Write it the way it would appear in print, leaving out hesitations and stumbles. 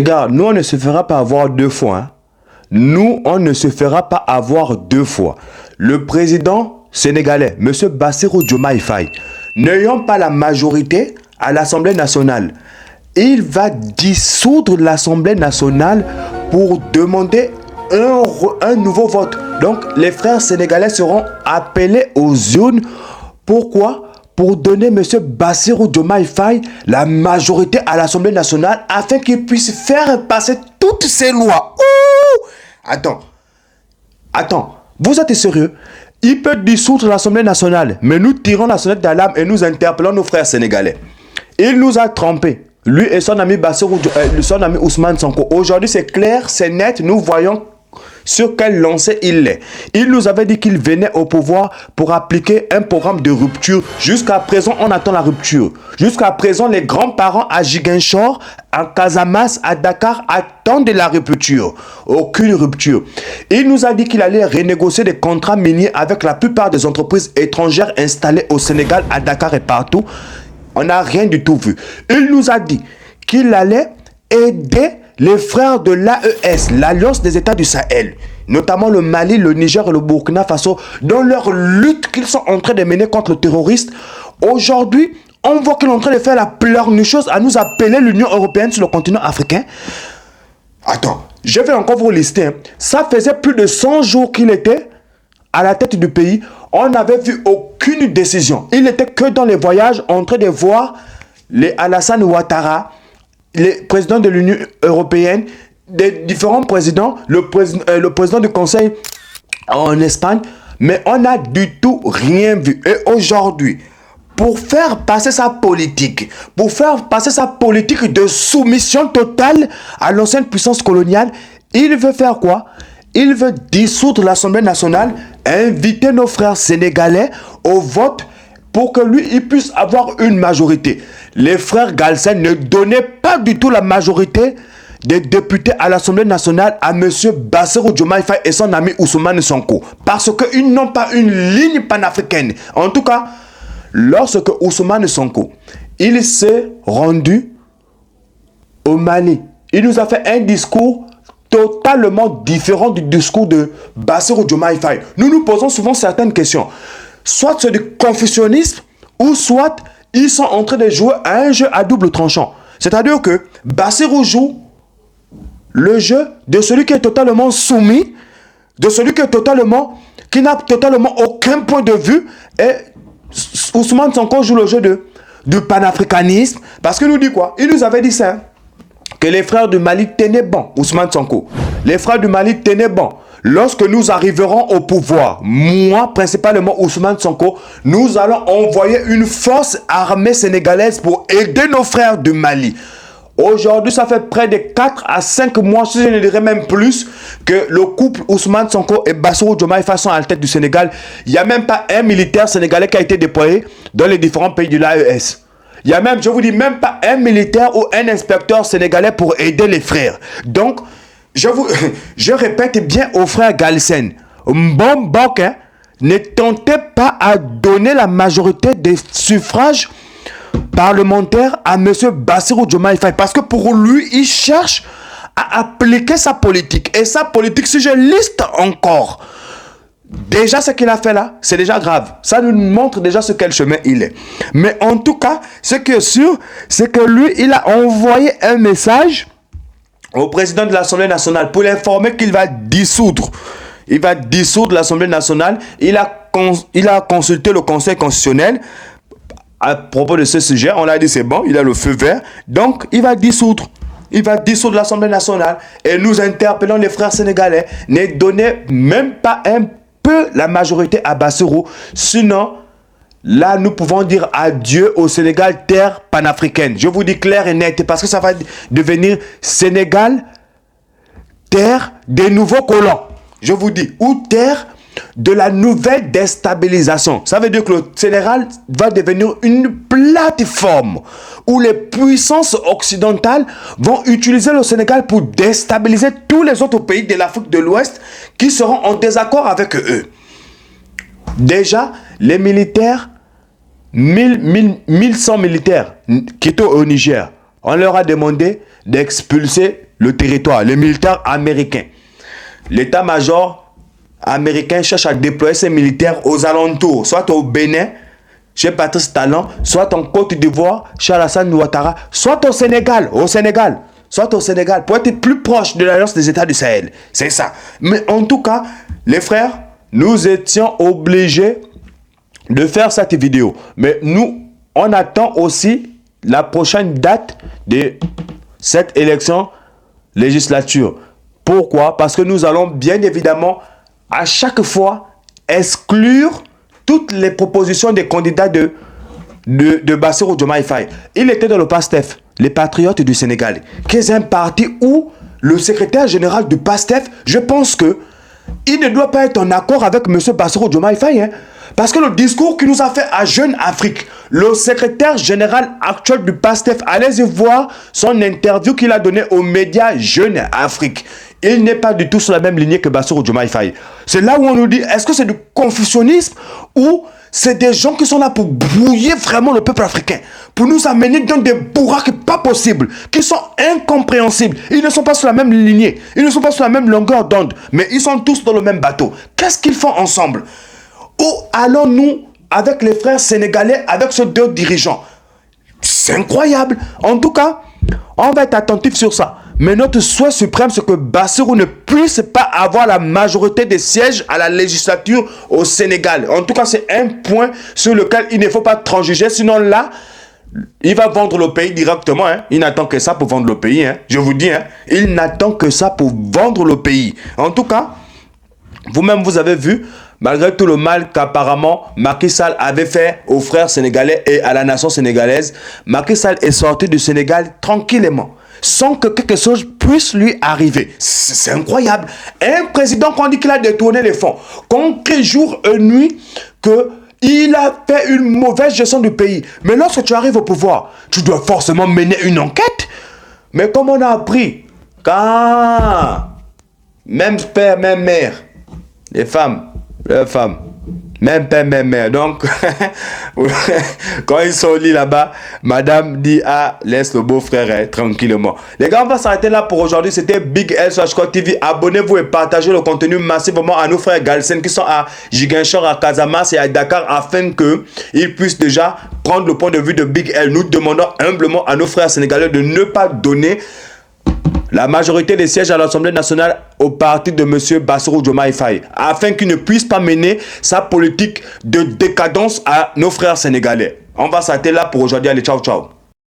Regarde, nous, on ne se fera pas avoir deux fois. Hein. Nous, on ne se fera pas avoir deux fois. Le président sénégalais, M. Bassirou Diomaye Faye, n'ayant pas la majorité à l'Assemblée nationale, il va dissoudre l'Assemblée nationale pour demander un nouveau vote. Donc, les frères sénégalais seront appelés aux urnes. Pourquoi? Pour donner M. Bassirou Diomaye Faye la majorité à l'Assemblée nationale afin qu'il puisse faire passer toutes ces lois. Ouh! Attends, vous êtes sérieux? Il peut dissoudre l'Assemblée nationale, mais nous tirons la sonnette d'alarme et nous interpellons nos frères sénégalais. Il nous a trompés, lui et son ami son ami Ousmane Sonko. Aujourd'hui, c'est clair, c'est net, nous voyons sur quel lancé il est. Il nous avait dit qu'il venait au pouvoir pour appliquer un programme de rupture. Jusqu'à présent, on attend la rupture. Jusqu'à présent, les grands-parents à Ziguinchor, à Casamance, à Dakar attendent la rupture. Aucune rupture. Il nous a dit qu'il allait renégocier des contrats miniers avec la plupart des entreprises étrangères installées au Sénégal, à Dakar et partout. On n'a rien du tout vu. Il nous a dit qu'il allait aider les frères de l'AES, l'Alliance des États du Sahel, notamment le Mali, le Niger et le Burkina Faso, dans leur lutte qu'ils sont en train de mener contre le terroriste. Aujourd'hui, on voit qu'ils sont en train de faire la pleurnicheuse à nous appeler l'Union européenne sur le continent africain. Attends, je vais encore vous lister. Hein. Ça faisait plus de 100 jours qu'il était à la tête du pays. On n'avait vu aucune décision. Il n'était que dans les voyages en train de voir les Alassane Ouattara, les présidents de l'Union européenne, des différents présidents, le président du Conseil en Espagne, mais on n'a du tout rien vu. Et aujourd'hui, pour faire passer sa politique de soumission totale à l'ancienne puissance coloniale, il veut faire quoi? Il veut dissoudre l'Assemblée nationale, inviter nos frères sénégalais au vote pour que lui, il puisse avoir une majorité. Les frères Galsen ne donnaient pas du tout la majorité des députés à l'Assemblée nationale à M. Bassirou Diomaye Faye et son ami Ousmane Sonko. Parce qu'ils n'ont pas une ligne panafricaine. En tout cas, lorsque Ousmane Sonko, il s'est rendu au Mali, il nous a fait un discours totalement différent du discours de Bassirou Diomaye Faye. Nous nous posons souvent certaines questions. Soit c'est du confusionnisme, ou soit ils sont en train de jouer à un jeu à double tranchant. C'est-à-dire que Bassirou joue le jeu de celui qui est totalement soumis, de celui qui n'a totalement aucun point de vue, et Ousmane Sonko joue le jeu du panafricanisme, parce qu'il nous dit quoi? Il nous avait dit ça, hein, que les frères du Mali tenaient bon, Ousmane Sonko. Les frères du Mali tenaient bon. Lorsque nous arriverons au pouvoir, moi, principalement Ousmane Sonko, nous allons envoyer une force armée sénégalaise pour aider nos frères du Mali. Aujourd'hui, ça fait près de 4 à 5 mois, si je ne dirais même plus, que le couple Ousmane Sonko et Bassirou Diomaye Faye sont à la tête du Sénégal. Il n'y a même pas un militaire sénégalais qui a été déployé dans les différents pays de l'AES. Il n'y a même, je vous dis, même pas un militaire ou un inspecteur sénégalais pour aider les frères. Donc, je répète bien aux frères Galsen, Mbombok, hein, ne tentez pas à donner la majorité des suffrages parlementaires à M. Bassirou Diomaye Faye. Parce que pour lui, il cherche à appliquer sa politique. Et sa politique, si je liste encore, déjà ce qu'il a fait là, c'est déjà grave. Ça nous montre déjà sur quel chemin il est. Mais en tout cas, ce qui est sûr, c'est que lui, il a envoyé un message au président de l'Assemblée nationale pour l'informer qu'il va dissoudre. Il va dissoudre l'Assemblée nationale. Il a consulté le Conseil constitutionnel à propos de ce sujet. On a dit c'est bon, il a le feu vert. Donc, il va dissoudre. Il va dissoudre l'Assemblée nationale. Et nous interpellons les frères sénégalais. Ne donnez même pas un peu la majorité à Bassirou. Sinon, là, nous pouvons dire adieu au Sénégal, terre panafricaine. Je vous dis clair et net, parce que ça va devenir Sénégal, terre des nouveaux colons. Je vous dis, ou terre de la nouvelle déstabilisation. Ça veut dire que le Sénégal va devenir une plateforme où les puissances occidentales vont utiliser le Sénégal pour déstabiliser tous les autres pays de l'Afrique de l'Ouest qui seront en désaccord avec eux. Déjà, les militaires, 1100 militaires qui étaient au Niger, on leur a demandé d'expulser le territoire, les militaires américains. L'état-major américain cherche à déployer ses militaires aux alentours, soit au Bénin, chez Patrice Talon, soit en Côte d'Ivoire, chez Alassane Ouattara, soit au Sénégal, pour être plus proche de l'Alliance des États du Sahel. C'est ça. Mais en tout cas, les frères, nous étions obligés de faire cette vidéo. Mais nous, on attend aussi la prochaine date de cette élection législature. Pourquoi? Parce que nous allons bien évidemment à chaque fois exclure toutes les propositions des candidats de Bassirou Diomaye Faye. Il était dans le PASTEF, les Patriotes du Sénégal, qui est un parti où le secrétaire général du PASTEF, je pense que il ne doit pas être en accord avec M. Bassirou Diomaye Faye. Parce que le discours qu'il nous a fait à Jeune Afrique, le secrétaire général actuel du PASTEF, allez-y voir son interview qu'il a donné aux médias Jeune Afrique. Il n'est pas du tout sur la même lignée que Bassirou Diomaye Faye. C'est là où on nous dit, est-ce que c'est du confusionnisme ou c'est des gens qui sont là pour brouiller vraiment le peuple africain, pour nous amener dans des bourraques pas possibles, qui sont incompréhensibles. Ils ne sont pas sur la même lignée, ils ne sont pas sur la même longueur d'onde, mais ils sont tous dans le même bateau. Qu'est-ce qu'ils font ensemble? Où allons-nous avec les frères sénégalais, avec ces deux dirigeants? C'est incroyable. En tout cas, on va être attentif sur ça. Mais notre souhait suprême, c'est que Bassirou ne puisse pas avoir la majorité des sièges à la législature au Sénégal. En tout cas, c'est un point sur lequel il ne faut pas transiger. Sinon là, il va vendre le pays directement. Il n'attend que ça pour vendre le pays. Je vous dis, il n'attend que ça pour vendre le pays. En tout cas, vous-même, vous avez vu, malgré tout le mal qu'apparemment Macky Sall avait fait aux frères sénégalais et à la nation sénégalaise, Macky Sall est sorti du Sénégal tranquillement, sans que quelque chose puisse lui arriver. C'est incroyable. Un président qu'on dit qu'il a détourné les fonds, qu'on crie jour et nuit qu'il a fait une mauvaise gestion du pays. Mais lorsque tu arrives au pouvoir, tu dois forcément mener une enquête. Mais comme on a appris, quand même père, même mère, les femmes, même père, même mère. Donc, quand ils sont au lit là-bas, madame dit, ah, laisse le beau-frère tranquillement. Les gars, on va s'arrêter là pour aujourd'hui. C'était Big L sur Ashko TV. Abonnez-vous et partagez le contenu massivement à nos frères Galsen qui sont à Ziguinchor, à Casamance et à Dakar afin qu'ils puissent déjà prendre le point de vue de Big L. Nous demandons humblement à nos frères sénégalais de ne pas donner la majorité des sièges à l'Assemblée nationale au parti de M. Bassirou Diomaye Faye, afin qu'il ne puisse pas mener sa politique de décadence à nos frères sénégalais. On va s'arrêter là pour aujourd'hui. Allez, ciao, ciao.